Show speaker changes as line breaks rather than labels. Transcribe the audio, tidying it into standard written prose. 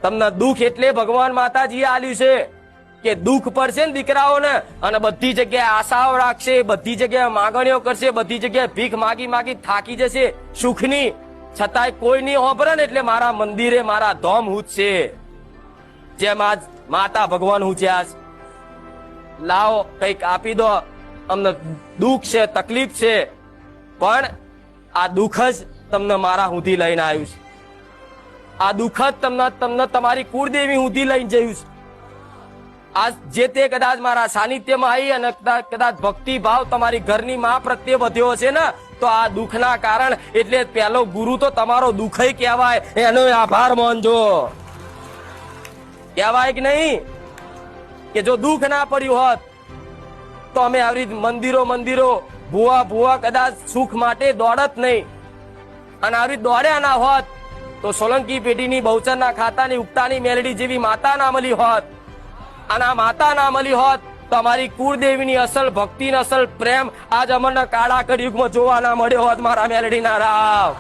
તમને દુઃખ એટલે ભગવાન માતાજીએ આલ્યું છે કે દુઃખ પડશે ને દીકરાઓને અને બધી જગ્યાએ આશાઓ રાખશે, બધી જગ્યાએ માંગણીઓ કરશે, બધી જગ્યાએ ભીખ માગી માગી થાકી જશે સુખની, છતાંય કોઈ નહીં હોભરે ને એટલે મારા મંદિરે મારા ધોમ હુજશે, જેમ આજ માતા ભગવાન હુજ્યા. લાવો કઈક આપી દો, અમને દુઃખ છે, તકલીફ છે, પણ આ દુઃખ જ તમને મારા સુધી લઈને આવ્યું છે. આ દુઃખ જ તમને તમારી કુળદેવી સુધી લઈને જયું છે. આ જે તે કદાચ મારા સાનિધ્યમાં આવી અને કદાચ ભક્તિ ભાવ તમારી ઘરની માં પ્રત્યે વધ્યો હશે ને, તો આ દુઃખના કારણ એટલે પહેલો ગુરુ તો તમારો દુઃખ કહેવાય. એનો આભાર માનજો. કહેવાય કે નહીં કે જો દુઃખ ના પડ્યું હોત તો અમે આવી મંદિરો ભૂવા કદાચ સુખ માટે દોડત નહીં, અને આવી દોડ્યા ના હોત તો સોલંકી પેઢીની બહુચરના ખાતાની ઉગતાની મેલડી જેવી માતા ના મળી હોત, અને આ માતા ના મળી હોત તો અમારી કુળદેવીની અસલ ભક્તિ, અસલ પ્રેમ આજ અમરના કાળા કળિયુગમાં જોવા ના મળ્યો હોત મારા મેલડીના રાવ.